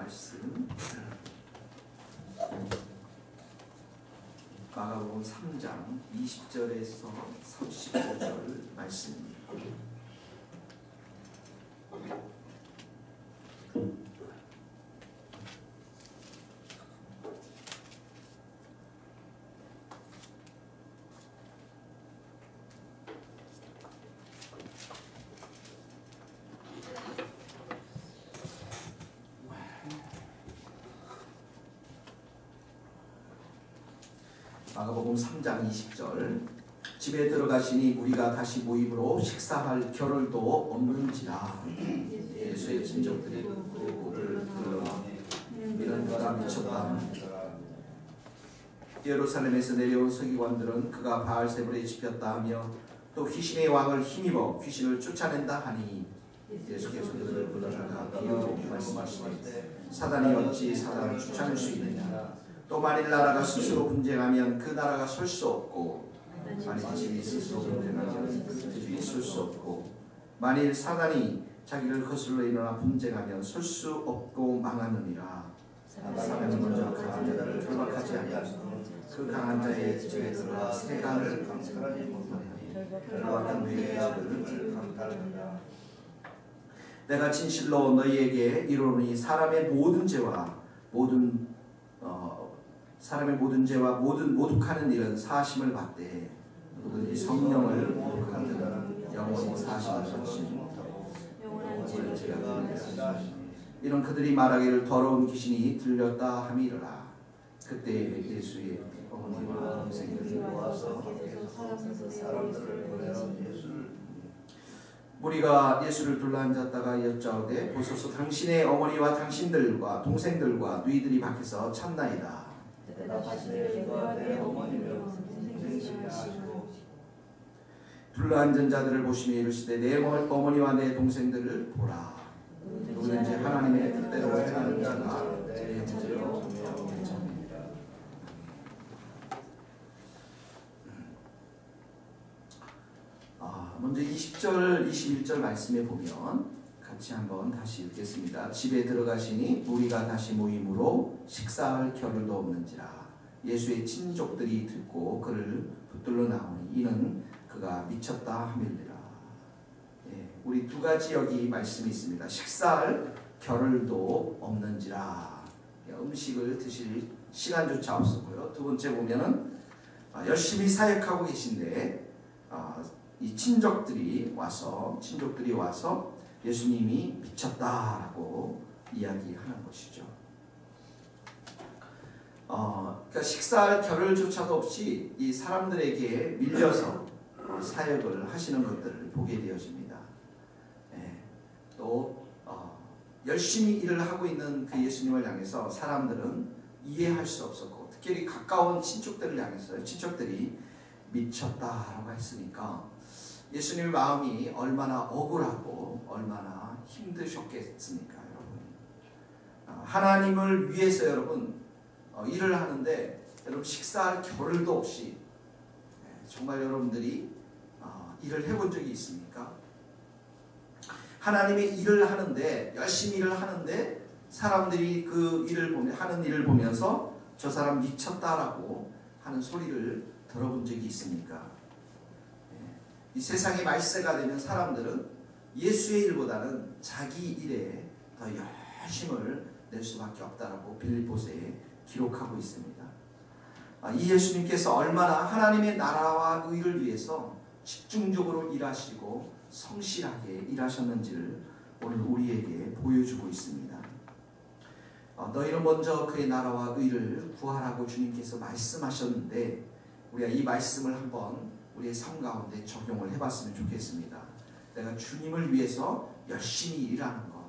말씀 마가복음 3장 20절에서 35절 말씀입니다. 마가복음 3장 20절 집에 들어가시니 무리가 다시 모임으로 식사할 겨를도 없는지라. 예수의 친족들이 그를 불러 이런 그가 미쳤다. 예루살렘에서 내려온 서기관들은 그가 바알세불에 집혔다 하며 또 귀신의 왕을 힘입어 귀신을 쫓아낸다 하니 예수께서 그들을 불러다가 비유로 말씀하시되 사단이 어찌 사단을 쫓아낼 수 있느냐. 또 만일 나라가 스스로 분쟁하면 그 나라가 설 수 없고 만일 집이 스스로 분쟁하면 그 집이 설 수 없고 만일 사단이 자기를 거슬러 일어나 분쟁하면 설 수 없고 망하느니라. 사단이 먼저 강한 자를 결박하지 아니하고 그 강한 자의 집에 들어가 세간을 강탈하지 못하니 결박한 그의 집을 강탈하리라. 내가 진실로 너희에게 이르노니 사람의 모든 죄와 모든 모독하는 일은 사심을 받되 누구든지 성령을 모독하는 자는 영원히 사심을 받지 못하고 영원한 죄가 되느니라. 이런 그들이 말하기를 더러운 귀신이 들렸다 함이러라. 그때 예수의 어머니와 동생들이 모아서 사람들을 보내어 무리가 예수를 둘러앉았다가 여짜오되 보소서 당신의 어머니와 당신들과 동생들과 너희들이 밖에서 찾나이다. 둘러앉은 자들을 보시며 이르시되 내 어머니와 내 동생들을 보라. 누구든지 하나님의 뜻대로 행하는 자가 내 형제요 자매니라. 먼저 20절 21절 말씀에 보면 같이 한번 다시 읽겠습니다. 집에 들어가시니 무리가 다시 모임으로 식사할 겨를도 없는지라. 예수의 친족들이 듣고 그를 붙들러 나오니 이는 그가 미쳤다 함이니라. 우리 두 가지 여기 말씀이 있습니다. 식사할 겨를도 없는지라. 음식을 드실 시간조차 없었고요. 두 번째 보면은 열심히 사역하고 계신데 이 친족들이 와서 예수님이 미쳤다라고 이야기하는 것이죠. 그러니까 식사할 겨를조차도 없이 이 사람들에게 밀려서 사역을 하시는 것들을 보게 되어집니다. 또 열심히 일을 하고 있는 그 예수님을 향해서 사람들은 이해할 수 없었고 특히 가까운 친척들을 향해서 친척들이 미쳤다라고 했으니까 예수님의 마음이 얼마나 억울하고 얼마나 힘드셨겠습니까, 여러분. 하나님을 위해서 여러분 일을 하는데 여러분 식사할 겨를도 없이 정말 여러분들이 일을 해본 적이 있습니까? 하나님의 일을 하는데 열심히 일을 하는데 사람들이 그 하는 일을 보면서 저 사람 미쳤다라고 하는 소리를 들어본 적이 있습니까? 이 세상의 말세가 되면 사람들은 예수의 일보다는 자기 일에 더 열심을 낼 수밖에 없다라고 빌립보서에 기록하고 있습니다. 이 예수님께서 얼마나 하나님의 나라와 의를 위해서 집중적으로 일하시고 성실하게 일하셨는지를 오늘 우리에게 보여주고 있습니다. 너희는 먼저 그의 나라와 의를 구하라고 주님께서 말씀하셨는데 우리가 이 말씀을 한번 우리의 삶 가운데 적용을 해봤으면 좋겠습니다. 내가 주님을 위해서 열심히 일하는 것,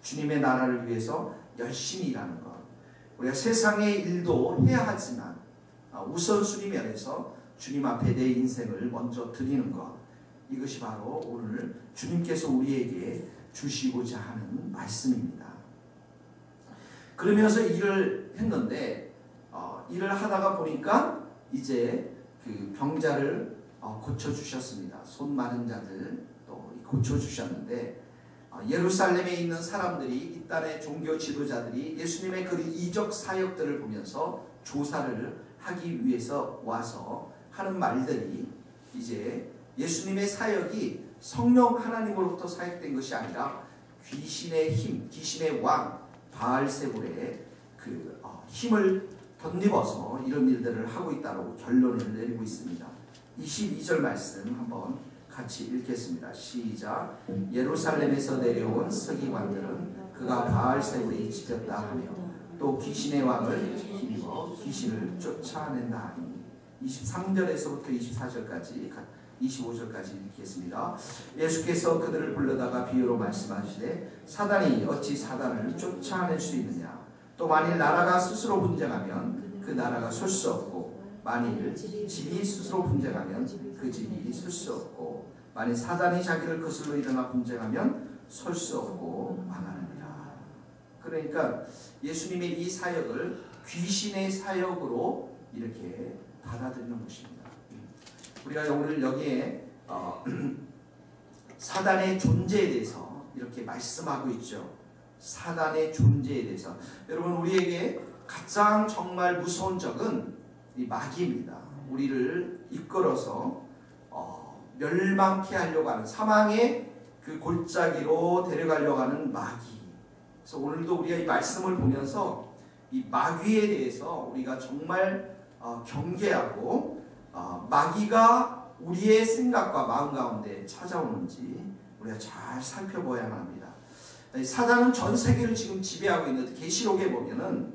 주님의 나라를 위해서 열심히 일하는 것, 우리가 세상의 일도 해야 하지만 우선순위 면에서 주님 앞에 내 인생을 먼저 드리는 것, 이것이 바로 오늘 주님께서 우리에게 주시고자 하는 말씀입니다. 그러면서 일을 했는데 일을 하다가 보니까 이제 그 병자를 고쳐주셨습니다. 손 마른 자들 또 고쳐주셨는데 예루살렘에 있는 사람들이, 이 땅의 종교 지도자들이 예수님의 그 이적 사역들을 보면서 조사를 하기 위해서 와서 하는 말들이, 이제 예수님의 사역이 성령 하나님으로부터 사역된 것이 아니라 귀신의 힘, 귀신의 왕 바알세불의 그 힘을 덧입어서 이런 일들을 하고 있다고 결론을 내리고 있습니다. 22절 말씀 한번 같이 읽겠습니다. 시작. 예루살렘에서 내려온 서기관들은 그가 바알세불이 지켰다 하며 또 귀신의 왕을 힘입어 귀신을 쫓아낸다 하니. 23절에서부터 24절까지 25절까지 읽겠습니다. 예수께서 그들을 불러다가 비유로 말씀하시되 사단이 어찌 사단을 쫓아낼 수 있느냐. 또 만일 나라가 스스로 분쟁하면 그 나라가 설 수 없고 만일 집이 스스로 분쟁하면 그 집이 설 수 없고 만일 사단이 자기를 거슬러 일어나 분쟁하면 설 수 없고 망하느니라. 그러니까 예수님의 이 사역을 귀신의 사역으로 이렇게 받아들이는 것입니다. 우리가 오늘 여기에 사단의 존재에 대해서 이렇게 말씀하고 있죠. 사단의 존재에 대해서. 여러분, 우리에게 가장 정말 무서운 적은 이 마귀입니다. 우리를 이끌어서 멸망케 하려고 하는, 사망의 그 골짜기로 데려가려고 하는 마귀. 그래서 오늘도 우리가 이 말씀을 보면서 이 마귀에 대해서 우리가 정말 경계하고 마귀가 우리의 생각과 마음 가운데 찾아오는지 우리가 잘 살펴봐야만 합니다. 사단은 전 세계를 지금 지배하고 있는데, 계시록에 보면은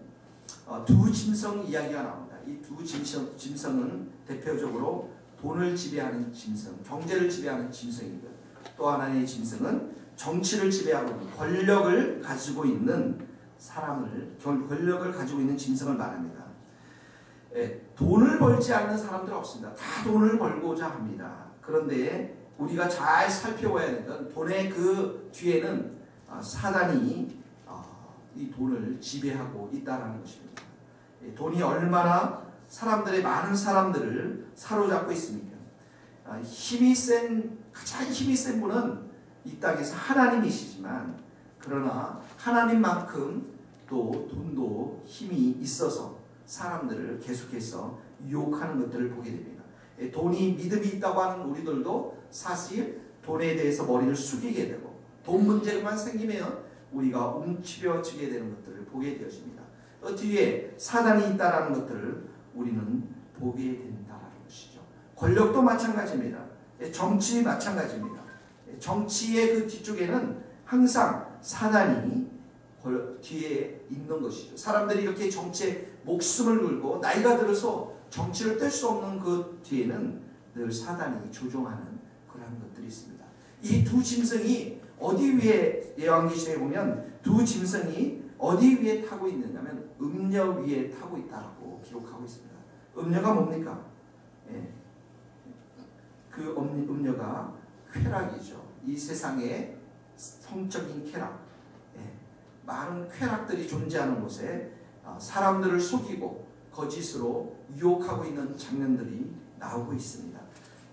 두 짐승 이야기가 나옵니다. 이 두 짐승은 대표적으로 돈을 지배하는 짐승, 경제를 지배하는 짐승이고, 또 하나의 짐승은 정치를 지배하고 있는, 권력을 가지고 있는 사람을, 권력을 가지고 있는 짐승을 말합니다. 돈을 벌지 않는 사람들은 없습니다. 다 돈을 벌고자 합니다. 그런데 우리가 잘 살펴봐야 되는 건, 돈의 그 뒤에는 사단이 이 돈을 지배하고 있다는 것입니다. 돈이 얼마나 많은 사람들을 사로잡고 있습니까? 가장 힘이 센 분은 이 땅에서 하나님이시지만, 그러나 하나님만큼 또 돈도 힘이 있어서 사람들을 계속해서 유혹하는 것들을 보게 됩니다. 돈이 믿음이 있다고 하는 우리들도 사실 돈에 대해서 머리를 숙이게 되고, 돈 문제만 생기면 우리가 움츠려지게 되는 것들을 보게 되어집니다. 뒤에 사단이 있다는 것들을 우리는 보게 된다는 것이죠. 권력도 마찬가지입니다. 정치 마찬가지입니다. 정치의 그 뒤쪽에는 항상 사단이 뒤에 있는 것이죠. 사람들이 이렇게 정치에 목숨을 걸고 나이가 들어서 정치를 뗄 수 없는 그 뒤에는 늘 사단이 조종하는 그런 것들이 있습니다. 이 두 짐승이 어디 위에, 열왕기시에 보면 두 짐승이 어디 위에 타고 있느냐면 음녀 위에 타고 있다고 기록하고 있습니다. 음녀가 뭡니까? 그 음녀가 쾌락이죠. 이 세상의 성적인 쾌락, 많은 쾌락들이 존재하는 곳에 사람들을 속이고 거짓으로 유혹하고 있는 장면들이 나오고 있습니다.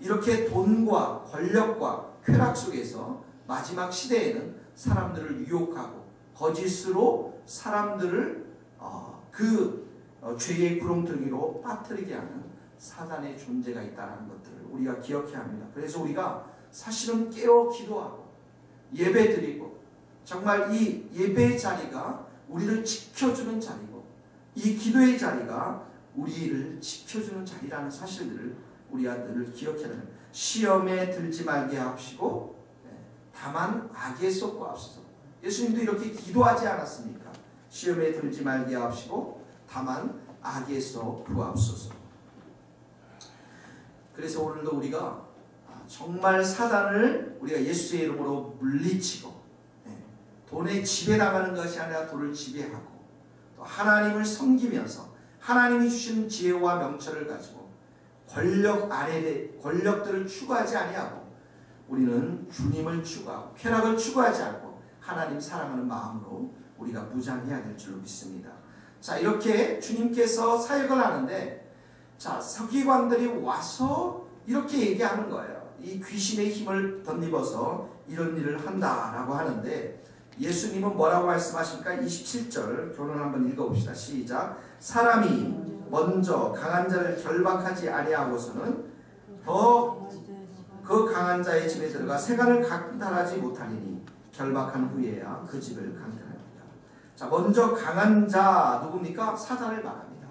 이렇게 돈과 권력과 쾌락 속에서 마지막 시대에는 사람들을 유혹하고 거짓으로 사람들을 죄의 구렁텅이로 빠뜨리게 하는 사단의 존재가 있다는 것들을 우리가 기억해야 합니다. 그래서 우리가 사실은 깨어 기도하고 예배드리고, 정말 이 예배의 자리가 우리를 지켜주는 자리고, 이 기도의 자리가 우리를 지켜주는 자리라는 사실들을 우리가 늘 기억해야 합니다. 시험에 들지 말게 하시고 다만 악에서 구하옵소서. 예수님도 이렇게 기도하지 않았습니까? 시험에 들지 말게 하시고 다만 악에서 구하옵소서. 그래서 오늘도 우리가 정말 사단을 우리가 예수의 이름으로 물리치고, 돈에 지배당하는 것이 아니라 돈을 지배하고, 또 하나님을 섬기면서 하나님이 주신 지혜와 명철을 가지고 권력들을 추구하지 아니하고, 우리는 주님을 추구하고 쾌락을 추구하지 않고 하나님 사랑하는 마음으로 우리가 무장해야 될 줄로 믿습니다. 자, 이렇게 주님께서 사역을 하는데, 자, 서기관들이 와서 이렇게 얘기하는 거예요. 이 귀신의 힘을 덧입어서 이런 일을 한다라고 하는데 예수님은 뭐라고 말씀하십니까? 27절 교론 한번 읽어봅시다. 시작. 사람이 먼저 강한 자를 결박하지 아니하고서는 더 그 강한 자의 집에 들어가 세간을 강탈하지 못하리니 결박한 후에야 그 집을 강탈합니다. 자, 먼저 강한 자 누굽니까? 사단을 말합니다.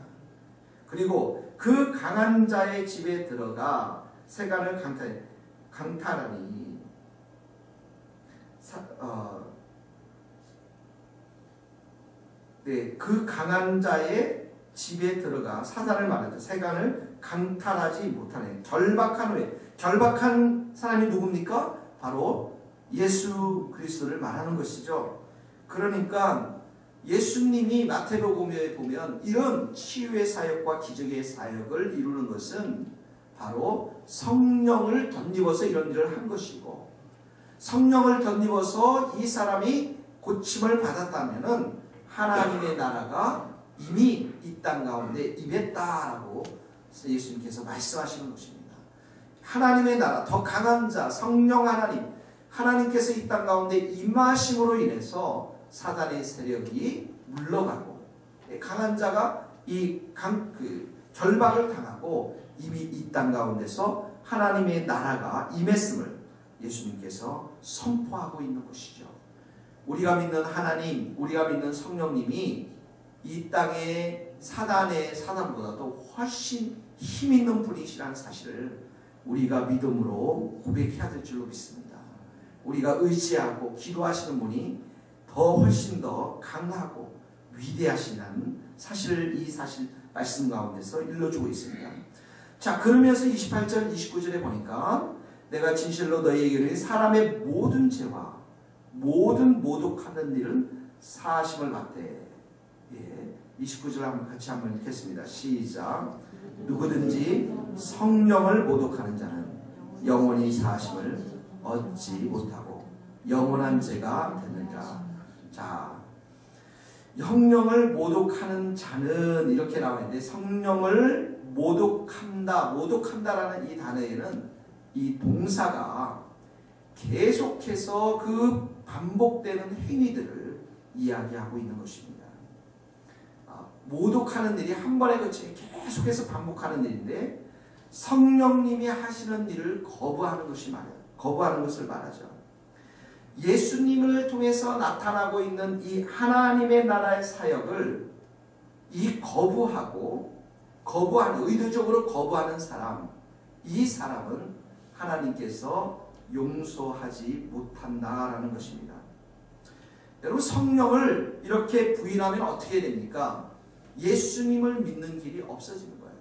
그리고 그 강한 자의 집에 들어가 세간을 강탈하니 그 강한 자의 집에 들어가 사단을 말하죠. 세간을 강탈하지 못하네. 결박한 후에. 결박한 사람이 누굽니까? 바로 예수 그리스도를 말하는 것이죠. 그러니까 예수님이 마태복음에 보면 이런 치유의 사역과 기적의 사역을 이루는 것은 바로 성령을 덧입어서 이런 일을 한 것이고, 성령을 덧입어서 이 사람이 고침을 받았다면은 하나님의 나라가 이미 이 땅 가운데 임했다라고 예수님께서 말씀하시는 것입니다. 하나님의 나라, 더 강한 자, 성령 하나님, 하나님께서 이 땅 가운데 임하심으로 인해서 사단의 세력이 물러가고, 강한 자가 결박을 당하고 이미 이 땅 가운데서 하나님의 나라가 임했음을 예수님께서 선포하고 있는 것이죠. 우리가 믿는 하나님, 우리가 믿는 성령님이 이 땅의 사단보다도 훨씬 힘있는 분이시라는 사실을 우리가 믿음으로 고백해야 될 줄로 믿습니다. 우리가 의지하고 기도하시는 분이 더 훨씬 더 강하고 위대하시다는 사실을 이 말씀 가운데서 일러주고 있습니다. 자, 그러면서 28절 29절에 보니까 내가 진실로 너희에게 이르노니 사람의 모든 죄와 모든 모독하는 일은 사하심을 받되. 29절 한번 같이 한번 읽겠습니다. 시작. 누구든지 성령을 모독하는 자는 영원히 사하심을 얻지 못하고 영원한 죄가 되느니라. 자, 성령을 모독하는 자는 이렇게 나와 있는데, 성령을 모독한다라는 이 단어에는 이 동사가 계속해서 그 반복되는 행위들을 이야기하고 있는 것입니다. 모독하는 일이 한 번에 거치게 계속해서 반복하는 일인데, 성령님이 하시는 일을 거부하는 것을 말하죠. 예수님을 통해서 나타나고 있는 이 하나님의 나라의 사역을 의도적으로 거부하는 사람, 이 사람은 하나님께서 용서하지 못한다라는 것입니다. 여러분, 성령을 이렇게 부인하면 어떻게 됩니까? 예수님을 믿는 길이 없어지는 거예요.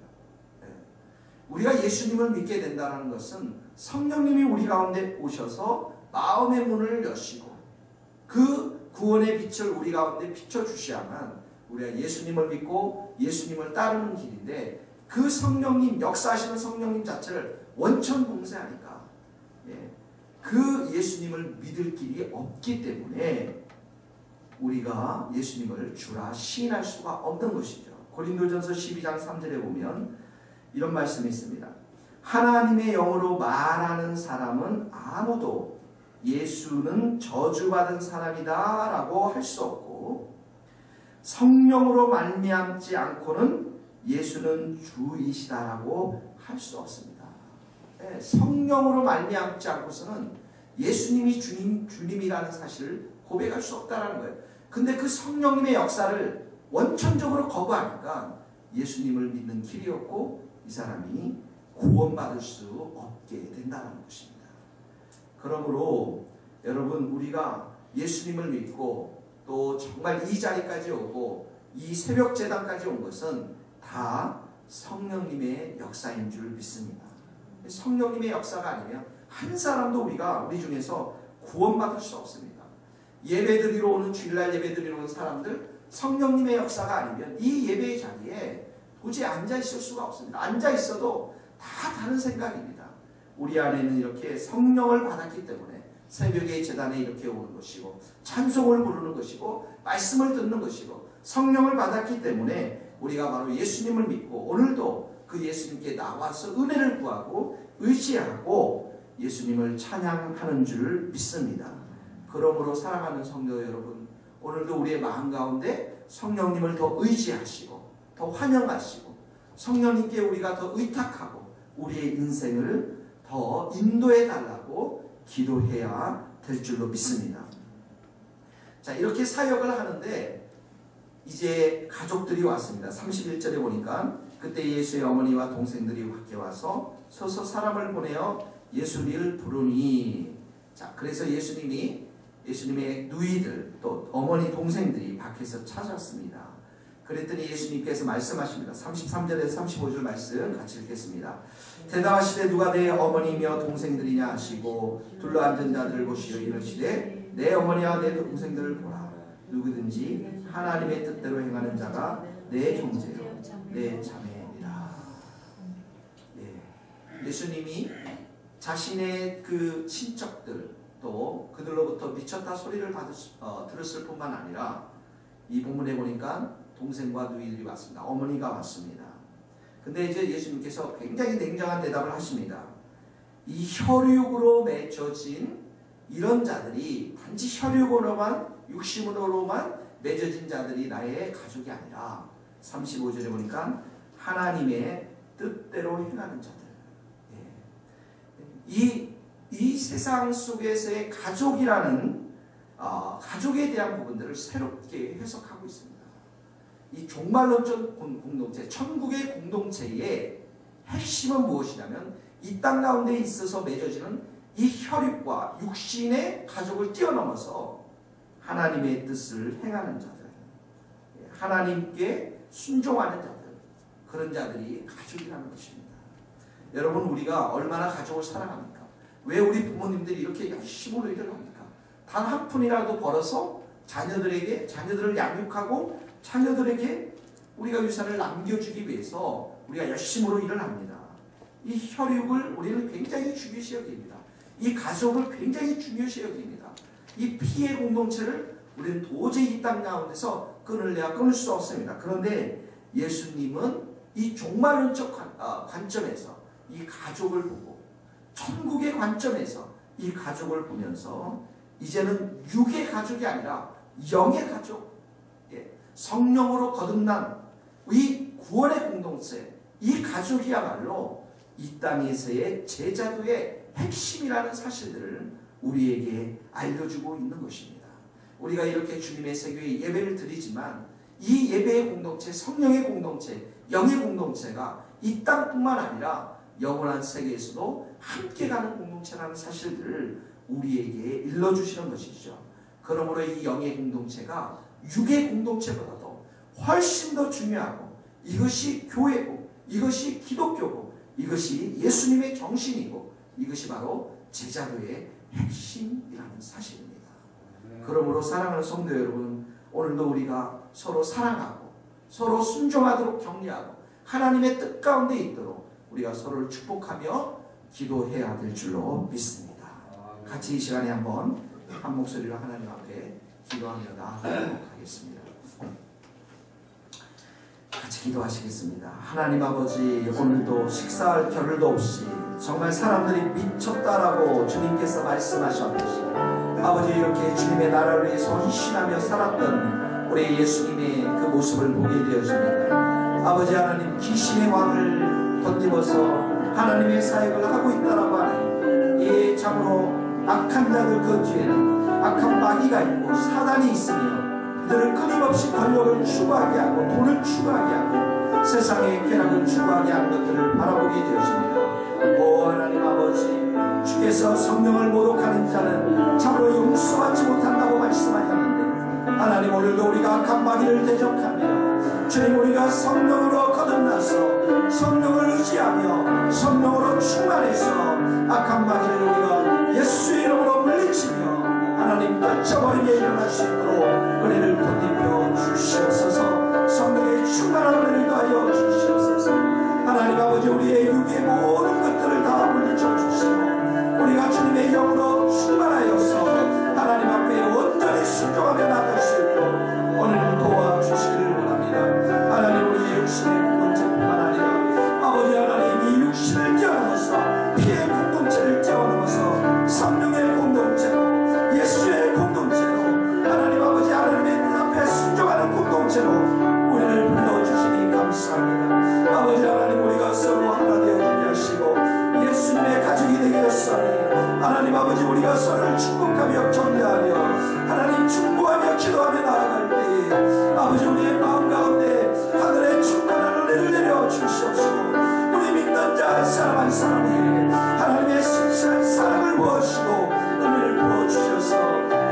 우리가 예수님을 믿게 된다는 것은 성령님이 우리 가운데 오셔서 마음의 문을 여시고 그 구원의 빛을 우리 가운데 비춰주셔야만 우리가 예수님을 믿고 예수님을 따르는 길인데, 그 성령님, 역사하시는 성령님 자체를 원천봉쇄하니까 그 예수님을 믿을 길이 없기 때문에 우리가 예수님을 주라 시인할 수가 없는 것이죠. 고린도전서 12장 3절에 보면 이런 말씀이 있습니다. 하나님의 영으로 말하는 사람은 아무도 예수는 저주받은 사람이다 라고 할 수 없고, 성령으로 말미암지 않고는 예수는 주이시다 라고 할 수 없습니다. 성령으로 말미암지 않고서는 예수님이 주님이라는 사실을 고백할 수 없다는 거예요. 근데 그 성령님의 역사를 원천적으로 거부하니까 예수님을 믿는 길이 없고 이 사람이 구원받을 수 없게 된다는 것입니다. 그러므로 여러분, 우리가 예수님을 믿고 또 정말 이 자리까지 오고 이 새벽 제단까지 온 것은 다 성령님의 역사인 줄 믿습니다. 성령님의 역사가 아니면 한 사람도 우리 중에서 구원받을 수 없습니다. 예배드리러 오는, 주일날 예배드리러 오는 사람들, 성령님의 역사가 아니면 이 예배의 자리에 도저히 앉아있을 수가 없습니다. 앉아있어도 다 다른 생각입니다. 우리 안에는 이렇게 성령을 받았기 때문에 새벽의 제단에 이렇게 오는 것이고, 찬송을 부르는 것이고, 말씀을 듣는 것이고, 성령을 받았기 때문에 우리가 바로 예수님을 믿고 오늘도 그 예수님께 나와서 은혜를 구하고 의지하고 예수님을 찬양하는 줄 믿습니다. 그러므로 사랑하는 성도 여러분, 오늘도 우리의 마음 가운데 성령님을 더 의지하시고 더 환영하시고 성령님께 우리가 더 의탁하고 우리의 인생을 더 인도해 달라고 기도해야 될 줄로 믿습니다. 자, 이렇게 사역을 하는데 이제 가족들이 왔습니다. 31절에 보니까 그때 예수의 어머니와 동생들이 밖에 와서 서서 사람을 보내어 예수를 부르니, 자, 그래서 예수님의 누이들 또 어머니 동생들이 밖에서 찾았습니다. 그랬더니 예수님께서 말씀하십니다. 33절에서 35절 말씀 같이 읽겠습니다. 대답하시되 누가 내 어머니며 동생들이냐 하시고 둘러앉은 자들을 보시어 이르시되 내 어머니와 내 동생들을 보라. 누구든지 하나님의 뜻대로 행하는 자가 내 형제요 내 자매니라. 예수님이 자신의 그 친척들 또 그들로부터 미쳤다 소리를 들었을 뿐만 아니라 이 본문에 보니까 동생과 누이들이 왔습니다. 어머니가 왔습니다. 근데 이제 예수님께서 굉장히 냉정한 대답을 하십니다. 이 혈육으로 맺어진 이런 자들이 단지 혈육으로만 육신으로만 맺어진 자들이 나의 가족이 아니라 35절에 보니까 하나님의 뜻대로 행하는 자들. 이 세상 속에서의 가족이라는 가족에 대한 부분들을 새롭게 해석하고 있습니다. 이 종말론적 공동체, 천국의 공동체의 핵심은 무엇이냐면 이 땅 가운데 있어서 맺어지는 이 혈육과 육신의 가족을 뛰어넘어서 하나님의 뜻을 행하는 자들, 하나님께 순종하는 자들, 그런 자들이 가족이라는 것입니다. 여러분, 우리가 얼마나 가족을 사랑합니까? 왜 우리 부모님들이 이렇게 열심히 일을 합니까? 단 한 푼이라도 벌어서 자녀들을 양육하고 자녀들에게 우리가 유산을 남겨주기 위해서 우리가 열심으로 일을 합니다. 이 혈육을 우리는 굉장히 중요시 여깁니다. 이 가족을 굉장히 중요시 여깁니다. 이 피의 공동체를 우리는 도저히 이 땅 가운데서 끊을 수 없습니다. 그런데 예수님은 이 종말론적 관점에서 이 가족을 보고 천국의 관점에서 이 가족을 보면서 이제는 육의 가족이 아니라 영의 가족, 성령으로 거듭난 이 구원의 공동체, 이 가족이야말로 이 땅에서의 제자도의 핵심이라는 사실들을 우리에게 알려주고 있는 것입니다. 우리가 이렇게 주님의 세교에 예배를 드리지만 이 예배의 공동체, 성령의 공동체, 영의 공동체가 이 땅뿐만 아니라 영원한 세계에서도 함께 가는 공동체라는 사실들을 우리에게 일러주시는 것이죠. 그러므로 이 영의 공동체가 육의 공동체보다도 훨씬 더 중요하고, 이것이 교회고, 이것이 기독교고, 이것이 예수님의 정신이고, 이것이 바로 제자도의 핵심이라는 사실입니다. 그러므로 사랑하는 성도 여러분, 오늘도 우리가 서로 사랑하고 서로 순종하도록 격려하고 하나님의 뜻 가운데 있도록 우리가 서로를 축복하며 기도해야 될 줄로 믿습니다. 같이 이 시간에 한번 한 목소리로 하나님 앞에 기도하며 나아가도록 하겠습니다. 같이 기도하시겠습니다. 하나님 아버지, 오늘도 식사할 겨를도 없이 정말 사람들이 미쳤다라고 주님께서 말씀하셨듯이 아버지, 이렇게 주님의 나라를 위해서 헌신하며 살았던 우리 예수님의 그 모습을 보게 되어집니다. 아버지 하나님, 귀신의 왕을 덧입어서 하나님의 사역을 하고 있다라고 하는 이 참으로 악한 자들 그 뒤에는 악한 마귀가 있고 사단이 있으며 그들을 끊임없이 권력을 추구하게 하고 돈을 추구하게 하고 세상의 쾌락을 추구하게 하는 것들을 바라보게 되어집니다. 오 하나님 아버지, 주께서 성령을 모독하는 자는 참으로 용서받지 못한다고 말씀하셨는데, 하나님 오늘도 우리가 악한 마귀를 대적하며 주님, 우리가 성령으로 거듭나서 성령을 의지하며 성령으로 충만해서 악한 마귀를 우리가 예수의 이름으로 물리치며 하나님 떨쳐버리게 일어날 수 있도록 은혜를 덧입혀 주시옵소서. 성령의 충만한 은혜를 더하여 주시옵소서. 하나님 아버지, 우리의 육의 모든 것들을 다 물리쳐 주시고 우리가 주님의 영으로 충만하여서 하나님 앞에 온전히 순종하며 나갈 수 있도록 오늘 도와주시기를 원합니다. 하나님, 우리의 육신의 공동체뿐만 아니라 아버지 하나님, 이 육신을 뛰어넘어서 피의 공동체를 뛰어넘어서 부어주시옵시고 우리 믿는 자 사람 한 사람에게 하나님의 신실한 사랑을 부어주시고 은혜를 부어주셔서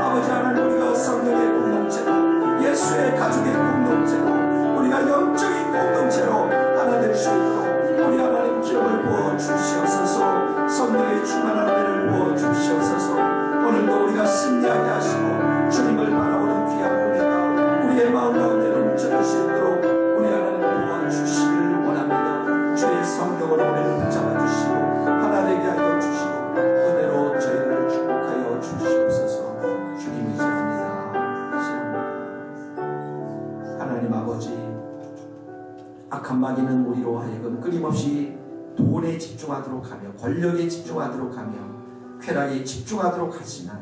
아버지 하나님 우리가 성령의 공동체로 예수의 가족의 공동체로 우리가 영적인 공동체로 하나 될 수 있도록 우리 하나님 기름을 부어주시옵소서. 성령의 충만한 은혜를 부어주시옵소서. 오늘도 우리가 승리하게 하시고 주님을 바라보는 귀한 은혜가 우리의 마음 가운데 넘쳐날 수 있도록 우리 하나님 도와주시기를 원합니다. 주의 성령으로 우리를 붙잡아 주시고 하나 되게 하여 주시고 은혜로 저희를 축복하여 주시옵소서. 주님 의지합니다. 하나님 아버지, 악한 마귀는 우리로 하여금 끊임없이 돈에 집중하도록 하며 권력에 집중하도록 하며 쾌락에 집중하도록 하지만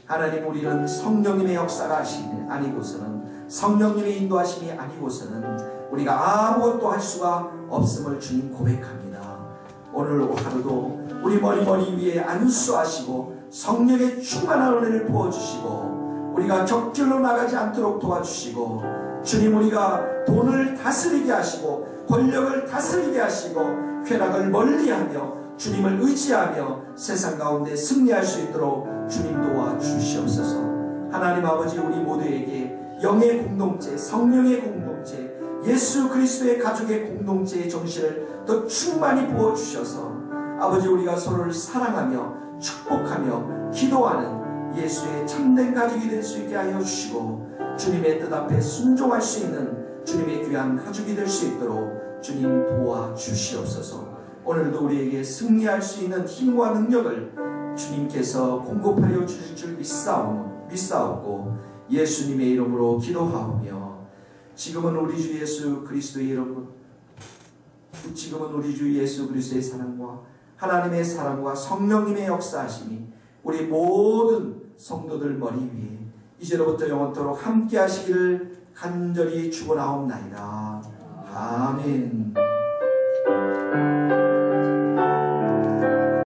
하나님 우리는 성령님의 역사가 아니고서는 성령님의 인도하심이 아니고서는 우리가 아무것도 할 수가 없음을 주님 고백합니다. 오늘 하루도 우리 머리 위에 안수하시고 성령의 충만한 은혜를 부어주시고 우리가 적절로 나가지 않도록 도와주시고 주님 우리가 돈을 다스리게 하시고 권력을 다스리게 하시고 쾌락을 멀리하며 주님을 의지하며 세상 가운데 승리할 수 있도록 주님 도와주시옵소서. 하나님 아버지 우리 모두에게 영의 공동체, 성령의 공동체, 예수 그리스도의 가족의 공동체의 정신을 더 충만히 부어주셔서 아버지 우리가 서로를 사랑하며 축복하며 기도하는 예수의 참된 가족이 될 수 있게 하여 주시고 주님의 뜻 앞에 순종할 수 있는 주님의 귀한 가족이 될 수 있도록 주님 도와주시옵소서. 오늘도 우리에게 승리할 수 있는 힘과 능력을 주님께서 공급하여 주실 줄 믿사옵고 예수님의 이름으로 기도하오며 지금은 우리 주 예수 그리스도의 이름으로 지금은 우리 주 예수 그리스도의 사랑과 하나님의 사랑과 성령님의 역사하심이 우리 모든 성도들 머리 위에 이제로부터 영원토록 함께 하시기를 간절히 축원하옵나이다. 아멘.